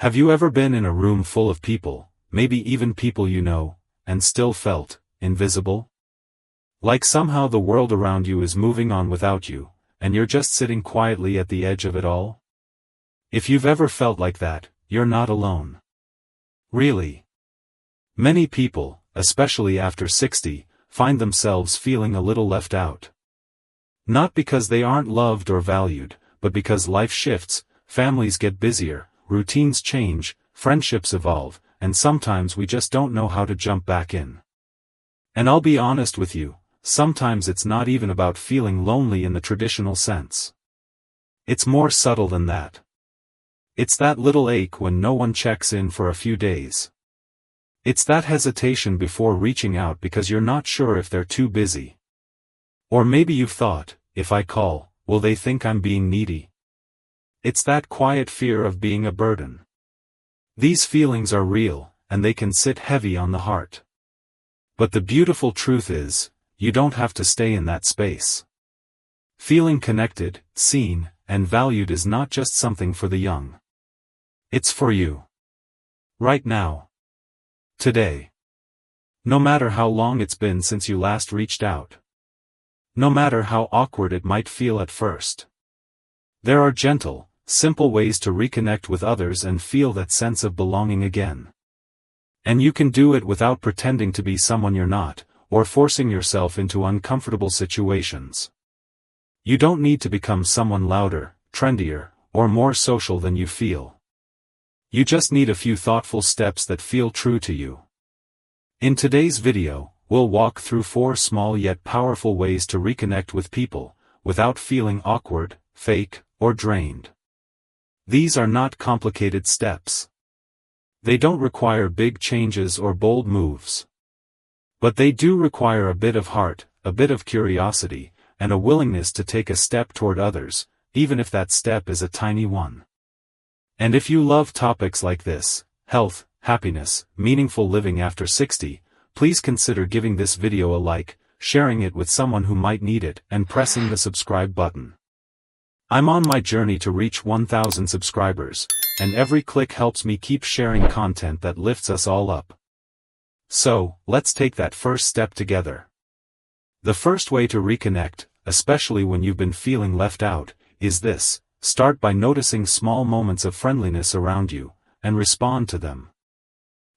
Have you ever been in a room full of people, maybe even people you know, and still felt invisible? Like somehow the world around you is moving on without you, and you're just sitting quietly at the edge of it all? If you've ever felt like that, you're not alone. Really. Many people, especially after 60, find themselves feeling a little left out. Not because they aren't loved or valued, but because life shifts, families get busier, routines change, friendships evolve, and sometimes we just don't know how to jump back in. And I'll be honest with you, sometimes it's not even about feeling lonely in the traditional sense. It's more subtle than that. It's that little ache when no one checks in for a few days. It's that hesitation before reaching out because you're not sure if they're too busy. Or maybe you've thought, if I call, will they think I'm being needy? It's that quiet fear of being a burden. These feelings are real, and they can sit heavy on the heart. But the beautiful truth is, you don't have to stay in that space. Feeling connected, seen, and valued is not just something for the young. It's for you. Right now. Today. No matter how long it's been since you last reached out. No matter how awkward it might feel at first. There are gentle, simple ways to reconnect with others and feel that sense of belonging again. And you can do it without pretending to be someone you're not, or forcing yourself into uncomfortable situations. You don't need to become someone louder, trendier, or more social than you feel. You just need a few thoughtful steps that feel true to you. In today's video, we'll walk through 4 small yet powerful ways to reconnect with people, without feeling awkward, fake, or drained. These are not complicated steps. They don't require big changes or bold moves. But they do require a bit of heart, a bit of curiosity, and a willingness to take a step toward others, even if that step is a tiny one. And if you love topics like this, health, happiness, meaningful living after 60, please consider giving this video a like, sharing it with someone who might need it, and pressing the subscribe button. I'm on my journey to reach 1,000 subscribers, and every click helps me keep sharing content that lifts us all up. So, let's take that first step together. The first way to reconnect, especially when you've been feeling left out, is this: start by noticing small moments of friendliness around you, and respond to them.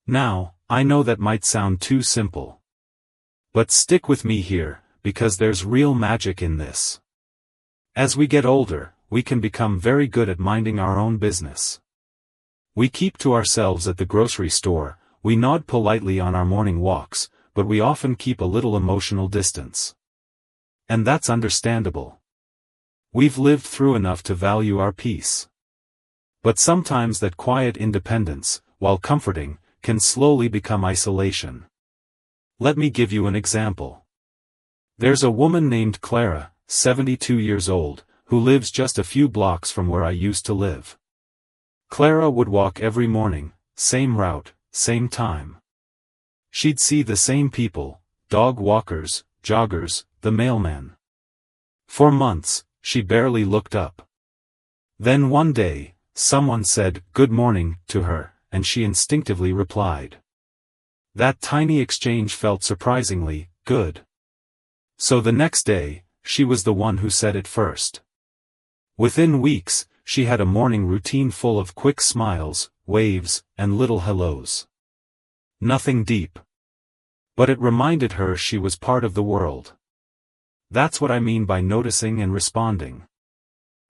Now, I know that might sound too simple. But stick with me here, because there's real magic in this. As we get older, we can become very good at minding our own business. We keep to ourselves at the grocery store, we nod politely on our morning walks, but we often keep a little emotional distance. And that's understandable. We've lived through enough to value our peace. But sometimes that quiet independence, while comforting, can slowly become isolation. Let me give you an example. There's a woman named Clara, 72 years old, who lives just a few blocks from where I used to live. Clara would walk every morning, same route, same time. She'd see the same people, dog walkers, joggers, the mailman. For months, she barely looked up. Then one day, someone said, "Good morning," to her, and she instinctively replied. That tiny exchange felt surprisingly good. So the next day, she was the one who said it first. Within weeks, she had a morning routine full of quick smiles, waves, and little hellos. Nothing deep. But it reminded her she was part of the world. That's what I mean by noticing and responding.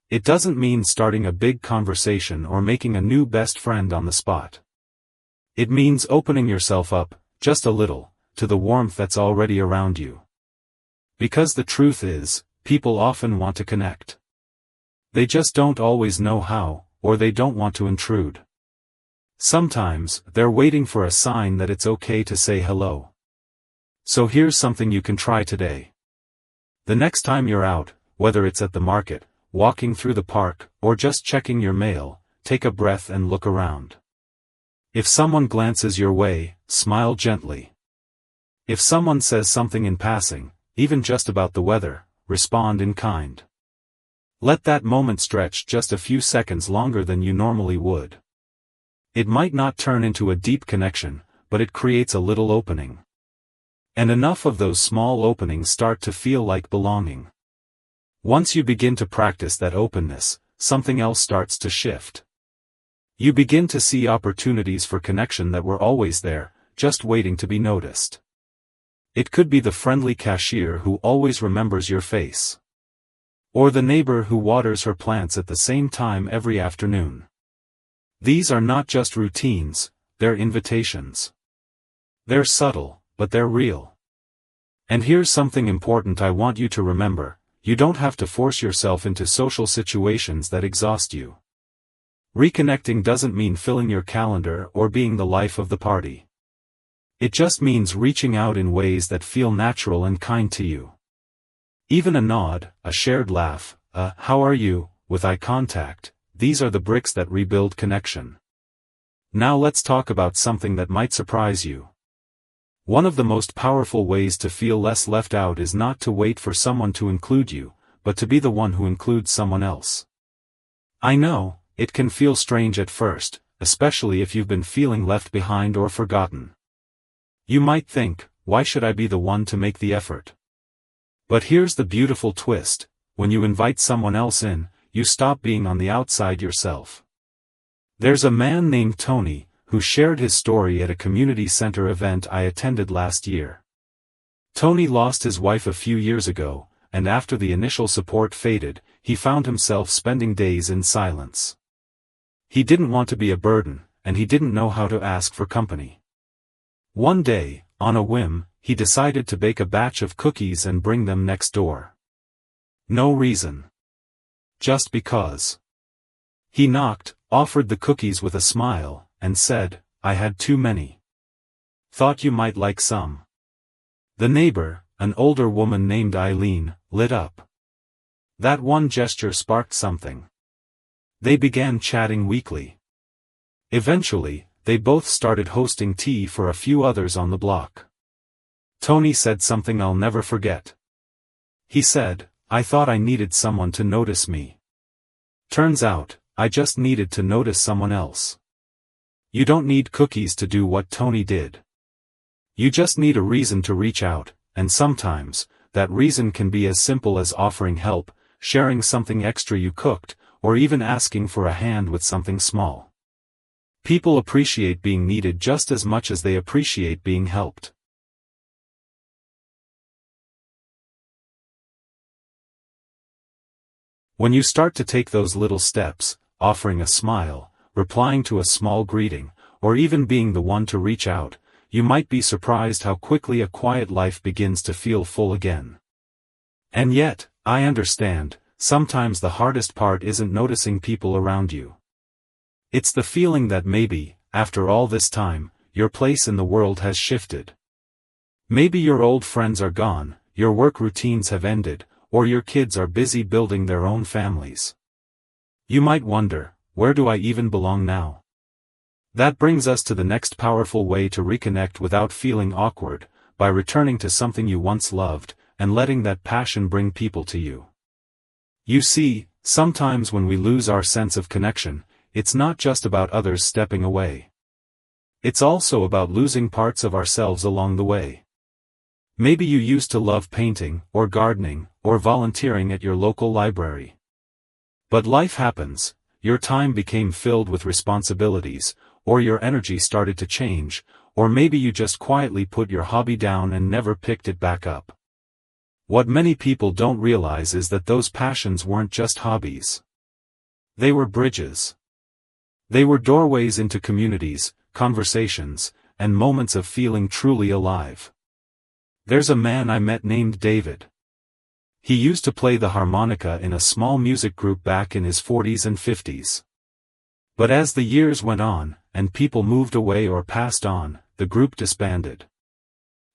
It doesn't mean starting a big conversation or making a new best friend on the spot. It means opening yourself up, just a little, to the warmth that's already around you. Because the truth is, people often want to connect. They just don't always know how, or they don't want to intrude. Sometimes, they're waiting for a sign that it's okay to say hello. So here's something you can try today. The next time you're out, whether it's at the market, walking through the park, or just checking your mail, take a breath and look around. If someone glances your way, smile gently. If someone says something in passing, even just about the weather, respond in kind. Let that moment stretch just a few seconds longer than you normally would. It might not turn into a deep connection, but it creates a little opening. And enough of those small openings start to feel like belonging. Once you begin to practice that openness, something else starts to shift. You begin to see opportunities for connection that were always there, just waiting to be noticed. It could be the friendly cashier who always remembers your face. Or the neighbor who waters her plants at the same time every afternoon. These are not just routines, they're invitations. They're subtle, but they're real. And here's something important I want you to remember: you don't have to force yourself into social situations that exhaust you. Reconnecting doesn't mean filling your calendar or being the life of the party. It just means reaching out in ways that feel natural and kind to you. Even a nod, a shared laugh, a "how are you," with eye contact, these are the bricks that rebuild connection. Now let's talk about something that might surprise you. One of the most powerful ways to feel less left out is not to wait for someone to include you, but to be the one who includes someone else. I know, it can feel strange at first, especially if you've been feeling left behind or forgotten. You might think, why should I be the one to make the effort? But here's the beautiful twist: when you invite someone else in, you stop being on the outside yourself. There's a man named Tony, who shared his story at a community center event I attended last year. Tony lost his wife a few years ago, and after the initial support faded, he found himself spending days in silence. He didn't want to be a burden, and he didn't know how to ask for company. One day, on a whim, he decided to bake a batch of cookies and bring them next door. No reason. Just because. He knocked, offered the cookies with a smile, and said, "I had too many. Thought you might like some." The neighbor, an older woman named Eileen, lit up. That one gesture sparked something. They began chatting weekly. Eventually, they both started hosting tea for a few others on the block. Tony said something I'll never forget. He said, "I thought I needed someone to notice me. Turns out, I just needed to notice someone else." You don't need cookies to do what Tony did. You just need a reason to reach out, and sometimes, that reason can be as simple as offering help, sharing something extra you cooked, or even asking for a hand with something small. People appreciate being needed just as much as they appreciate being helped. When you start to take those little steps, offering a smile, replying to a small greeting, or even being the one to reach out, you might be surprised how quickly a quiet life begins to feel full again. And yet, I understand, sometimes the hardest part isn't noticing people around you. It's the feeling that maybe, after all this time, your place in the world has shifted. Maybe your old friends are gone, your work routines have ended, or your kids are busy building their own families. You might wonder, where do I even belong now? That brings us to the next powerful way to reconnect without feeling awkward, by returning to something you once loved, and letting that passion bring people to you. You see, sometimes when we lose our sense of connection, it's not just about others stepping away. It's also about losing parts of ourselves along the way. Maybe you used to love painting, or gardening, or volunteering at your local library. But life happens, your time became filled with responsibilities, or your energy started to change, or maybe you just quietly put your hobby down and never picked it back up. What many people don't realize is that those passions weren't just hobbies. They were bridges. They were doorways into communities, conversations, and moments of feeling truly alive. There's a man I met named David. He used to play the harmonica in a small music group back in his 40s and 50s. But as the years went on, and people moved away or passed on, the group disbanded.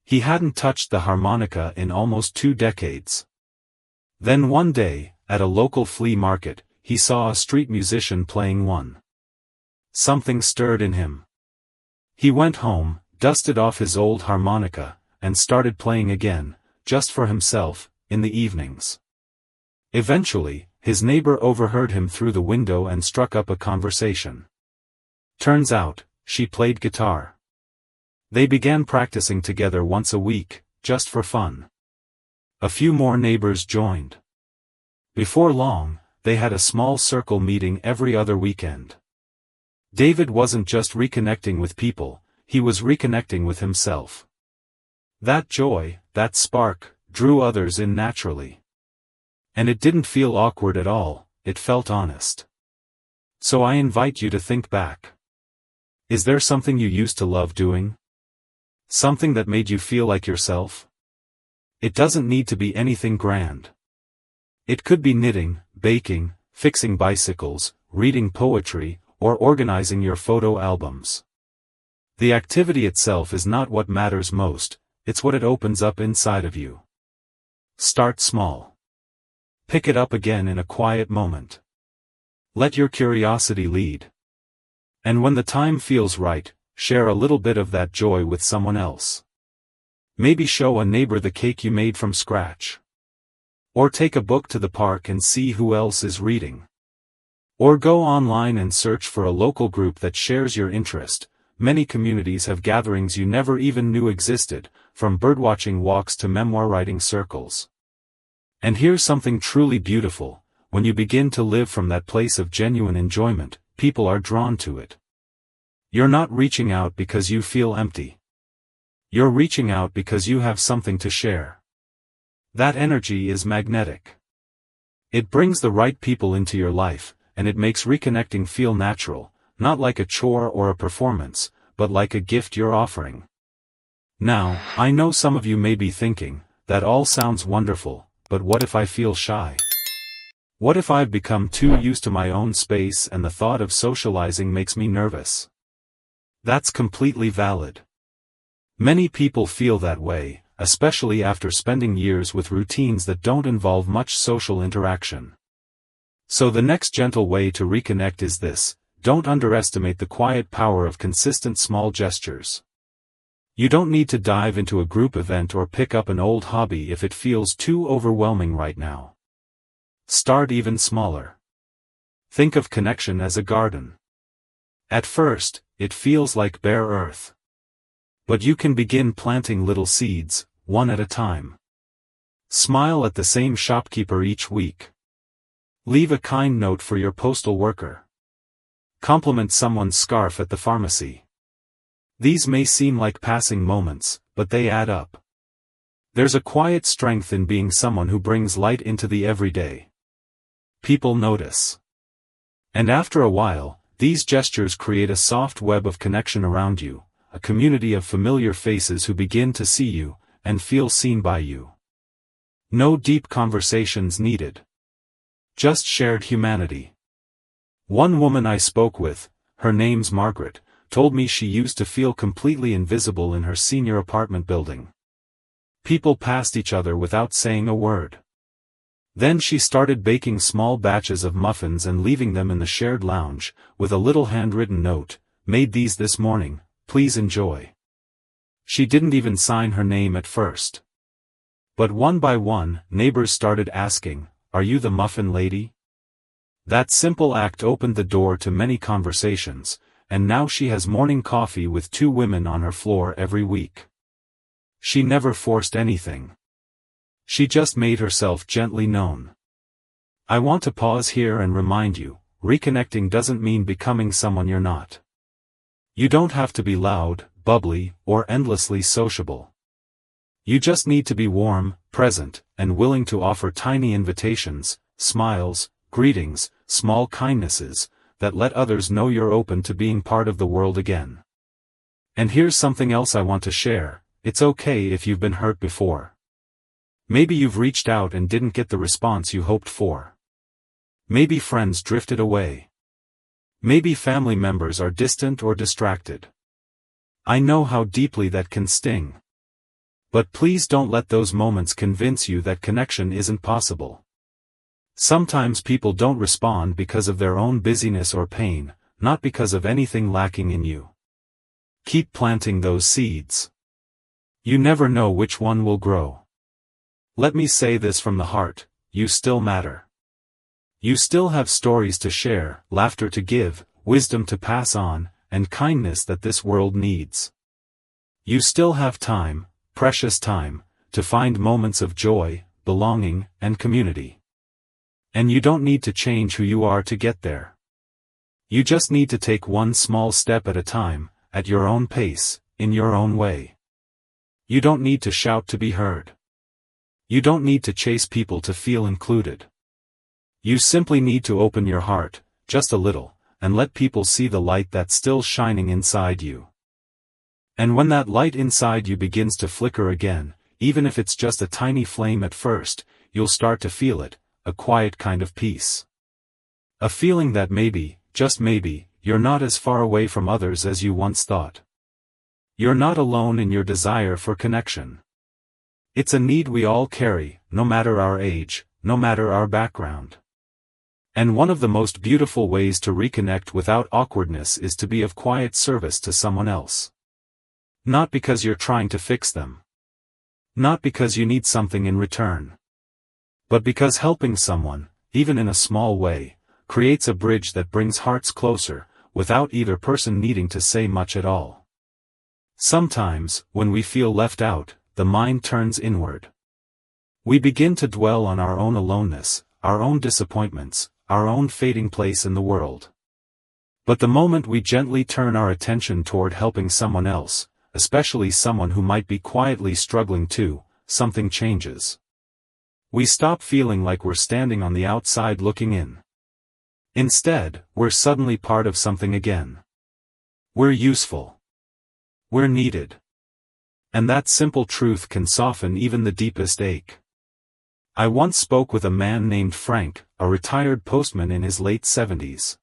He hadn't touched the harmonica in almost 2 decades. Then one day, at a local flea market, he saw a street musician playing one. Something stirred in him. He went home, dusted off his old harmonica, and started playing again, just for himself, in the evenings. Eventually, his neighbor overheard him through the window and struck up a conversation. Turns out, she played guitar. They began practicing together once a week, just for fun. A few more neighbors joined. Before long, they had a small circle meeting every other weekend. David wasn't just reconnecting with people, he was reconnecting with himself. That joy, that spark, drew others in naturally. And it didn't feel awkward at all, it felt honest. So I invite you to think back. Is there something you used to love doing? Something that made you feel like yourself? It doesn't need to be anything grand. It could be knitting, baking, fixing bicycles, reading poetry, or organizing your photo albums. The activity itself is not what matters most, it's what it opens up inside of you. Start small. Pick it up again in a quiet moment. Let your curiosity lead. And when the time feels right, share a little bit of that joy with someone else. Maybe show a neighbor the cake you made from scratch. Or take a book to the park and see who else is reading. Or go online and search for a local group that shares your interest. Many communities have gatherings you never even knew existed, from birdwatching walks to memoir writing circles. And here's something truly beautiful: when you begin to live from that place of genuine enjoyment, people are drawn to it. You're not reaching out because you feel empty. You're reaching out because you have something to share. That energy is magnetic. It brings the right people into your life, and it makes reconnecting feel natural, not like a chore or a performance, but like a gift you're offering. Now, I know some of you may be thinking, that all sounds wonderful, but what if I feel shy? What if I've become too used to my own space and the thought of socializing makes me nervous? That's completely valid. Many people feel that way, especially after spending years with routines that don't involve much social interaction. So the next gentle way to reconnect is this: don't underestimate the quiet power of consistent small gestures. You don't need to dive into a group event or pick up an old hobby if it feels too overwhelming right now. Start even smaller. Think of connection as a garden. At first, it feels like bare earth. But you can begin planting little seeds, one at a time. Smile at the same shopkeeper each week. Leave a kind note for your postal worker. Compliment someone's scarf at the pharmacy. These may seem like passing moments, but they add up. There's a quiet strength in being someone who brings light into the everyday. People notice. And after a while, these gestures create a soft web of connection around you, a community of familiar faces who begin to see you, and feel seen by you. No deep conversations needed. Just shared humanity. One woman I spoke with, her name's Margaret, told me she used to feel completely invisible in her senior apartment building. People passed each other without saying a word. Then she started baking small batches of muffins and leaving them in the shared lounge, with a little handwritten note: "Made these this morning, please enjoy." She didn't even sign her name at first. But one by one, neighbors started asking, "Are you the muffin lady?" That simple act opened the door to many conversations, and now she has morning coffee with 2 women on her floor every week. She never forced anything. She just made herself gently known. I want to pause here and remind you, reconnecting doesn't mean becoming someone you're not. You don't have to be loud, bubbly, or endlessly sociable. You just need to be warm, present, and willing to offer tiny invitations, smiles, greetings, small kindnesses, that let others know you're open to being part of the world again. And here's something else I want to share: it's okay if you've been hurt before. Maybe you've reached out and didn't get the response you hoped for. Maybe friends drifted away. Maybe family members are distant or distracted. I know how deeply that can sting. But please don't let those moments convince you that connection isn't possible. Sometimes people don't respond because of their own busyness or pain, not because of anything lacking in you. Keep planting those seeds. You never know which one will grow. Let me say this from the heart: you still matter. You still have stories to share, laughter to give, wisdom to pass on, and kindness that this world needs. You still have time, precious time, to find moments of joy, belonging, and community. And you don't need to change who you are to get there. You just need to take one small step at a time, at your own pace, in your own way. You don't need to shout to be heard. You don't need to chase people to feel included. You simply need to open your heart, just a little, and let people see the light that's still shining inside you. And when that light inside you begins to flicker again, even if it's just a tiny flame at first, you'll start to feel it, a quiet kind of peace. A feeling that maybe, just maybe, you're not as far away from others as you once thought. You're not alone in your desire for connection. It's a need we all carry, no matter our age, no matter our background. And one of the most beautiful ways to reconnect without awkwardness is to be of quiet service to someone else. Not because you're trying to fix them. Not because you need something in return. But because helping someone, even in a small way, creates a bridge that brings hearts closer, without either person needing to say much at all. Sometimes, when we feel left out, the mind turns inward. We begin to dwell on our own aloneness, our own disappointments, our own fading place in the world. But the moment we gently turn our attention toward helping someone else, especially someone who might be quietly struggling too, something changes. We stop feeling like we're standing on the outside looking in. Instead, we're suddenly part of something again. We're useful. We're needed. And that simple truth can soften even the deepest ache. I once spoke with a man named Frank, a retired postman in his late 70s.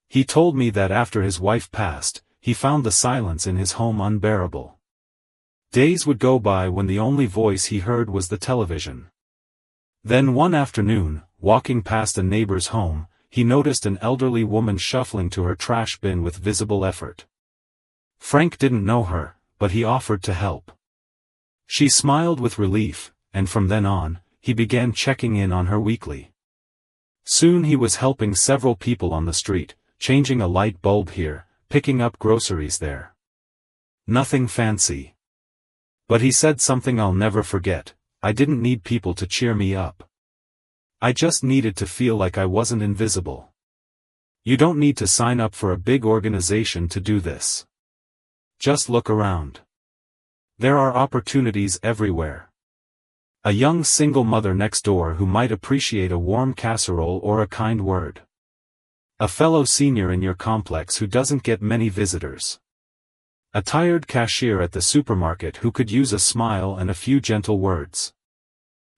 He told me that after his wife passed, he found the silence in his home unbearable. Days would go by when the only voice he heard was the television. Then one afternoon, walking past a neighbor's home, he noticed an elderly woman shuffling to her trash bin with visible effort. Frank didn't know her, but he offered to help. She smiled with relief, and from then on, he began checking in on her weekly. Soon he was helping several people on the street, changing a light bulb here, picking up groceries there. Nothing fancy. But he said something I'll never forget: I didn't need people to cheer me up. I just needed to feel like I wasn't invisible. You don't need to sign up for a big organization to do this. Just look around. There are opportunities everywhere. A young single mother next door who might appreciate a warm casserole or a kind word. A fellow senior in your complex who doesn't get many visitors. A tired cashier at the supermarket who could use a smile and a few gentle words.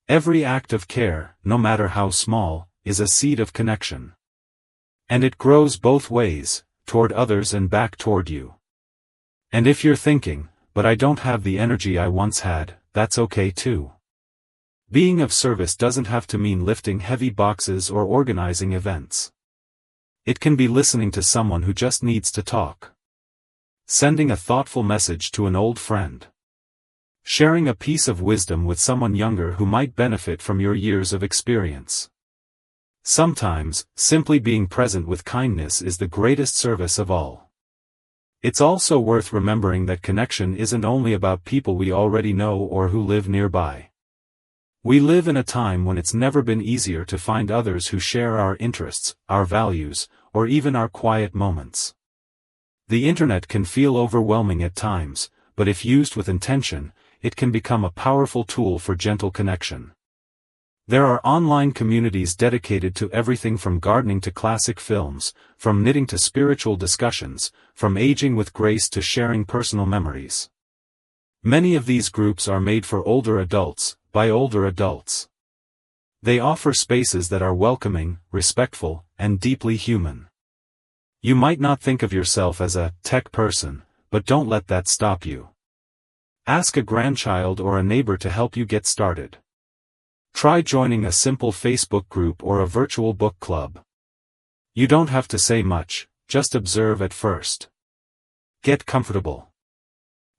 Every act of care, no matter how small, is a seed of connection. And it grows both ways, toward others and back toward you. And if you're thinking, but I don't have the energy I once had, that's okay too. Being of service doesn't have to mean lifting heavy boxes or organizing events. It can be listening to someone who just needs to talk. Sending a thoughtful message to an old friend. Sharing a piece of wisdom with someone younger who might benefit from your years of experience. Sometimes, simply being present with kindness is the greatest service of all. It's also worth remembering that connection isn't only about people we already know or who live nearby. We live in a time when it's never been easier to find others who share our interests, our values, or even our quiet moments. The internet can feel overwhelming at times, but if used with intention, it can become a powerful tool for gentle connection. There are online communities dedicated to everything from gardening to classic films, from knitting to spiritual discussions, from aging with grace to sharing personal memories. Many of these groups are made for older adults, by older adults. They offer spaces that are welcoming, respectful, and deeply human. You might not think of yourself as a tech person, but don't let that stop you. Ask a grandchild or a neighbor to help you get started. Try joining a simple Facebook group or a virtual book club. You don't have to say much, just observe at first. Get comfortable.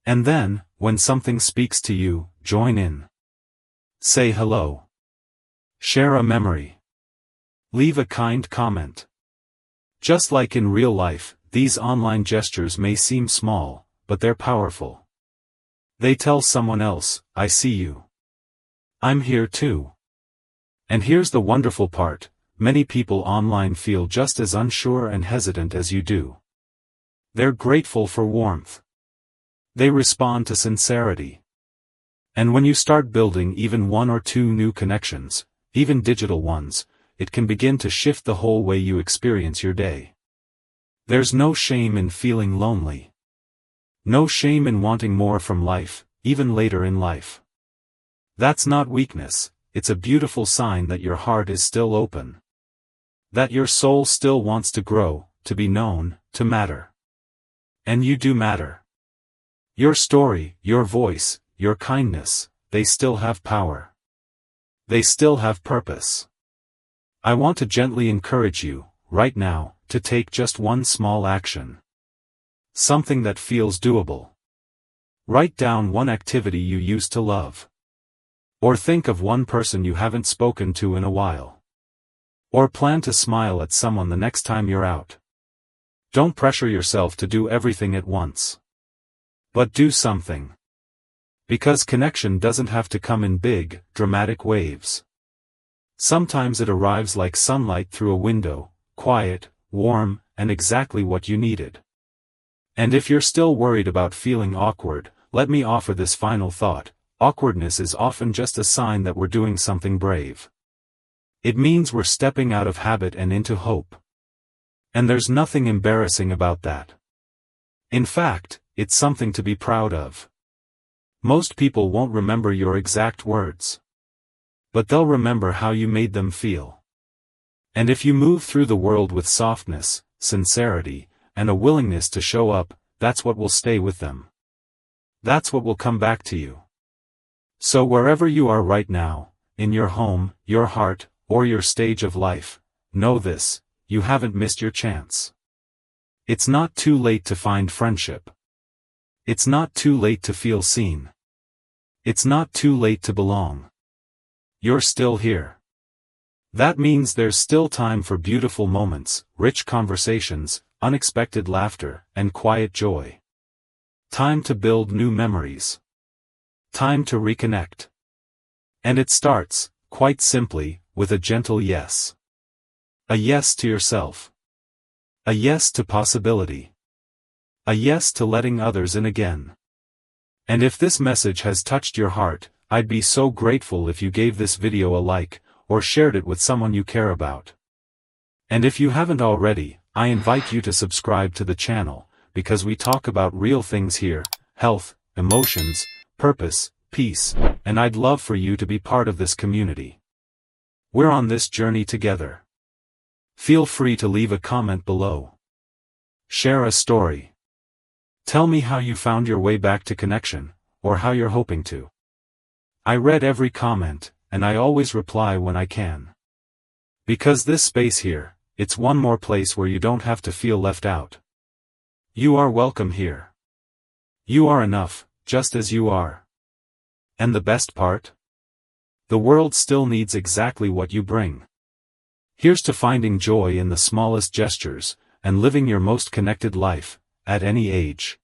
And then, when something speaks to you, join in. Say hello. Share a memory. Leave a kind comment. Just like in real life, these online gestures may seem small, but they're powerful. They tell someone else, I see you. I'm here too. And here's the wonderful part, many people online feel just as unsure and hesitant as you do. They're grateful for warmth. They respond to sincerity. And when you start building even one or two new connections, even digital ones, it can begin to shift the whole way you experience your day. There's no shame in feeling lonely. No shame in wanting more from life, even later in life. That's not weakness, it's a beautiful sign that your heart is still open. That your soul still wants to grow, to be known, to matter. And you do matter. Your story, your voice, your kindness, they still have power. They still have purpose. I want to gently encourage you, right now, to take just one small action. Something that feels doable. Write down one activity you used to love. Or think of one person you haven't spoken to in a while. Or plan to smile at someone the next time you're out. Don't pressure yourself to do everything at once. But do something. Because connection doesn't have to come in big, dramatic waves. Sometimes it arrives like sunlight through a window, quiet, warm, and exactly what you needed. And if you're still worried about feeling awkward, let me offer this final thought. Awkwardness is often just a sign that we're doing something brave. It means we're stepping out of habit and into hope. And there's nothing embarrassing about that. In fact, it's something to be proud of. Most people won't remember your exact words. But they'll remember how you made them feel. And if you move through the world with softness, sincerity, and a willingness to show up, that's what will stay with them. That's what will come back to you. So wherever you are right now, in your home, your heart, or your stage of life, know this, you haven't missed your chance. It's not too late to find friendship. It's not too late to feel seen. It's not too late to belong. You're still here. That means there's still time for beautiful moments, rich conversations, unexpected laughter, and quiet joy. Time to build new memories. Time to reconnect. And it starts, quite simply, with a gentle yes. A yes to yourself. A yes to possibility. A yes to letting others in again. And if this message has touched your heart, I'd be so grateful if you gave this video a like, or shared it with someone you care about. And if you haven't already, I invite you to subscribe to the channel, because we talk about real things here, health, emotions, purpose, peace, and I'd love for you to be part of this community. We're on this journey together. Feel free to leave a comment below. Share a story. Tell me how you found your way back to connection, or how you're hoping to. I read every comment, and I always reply when I can. Because this space here, it's one more place where you don't have to feel left out. You are welcome here. You are enough, just as you are. And the best part? The world still needs exactly what you bring. Here's to finding joy in the smallest gestures, and living your most connected life, at any age.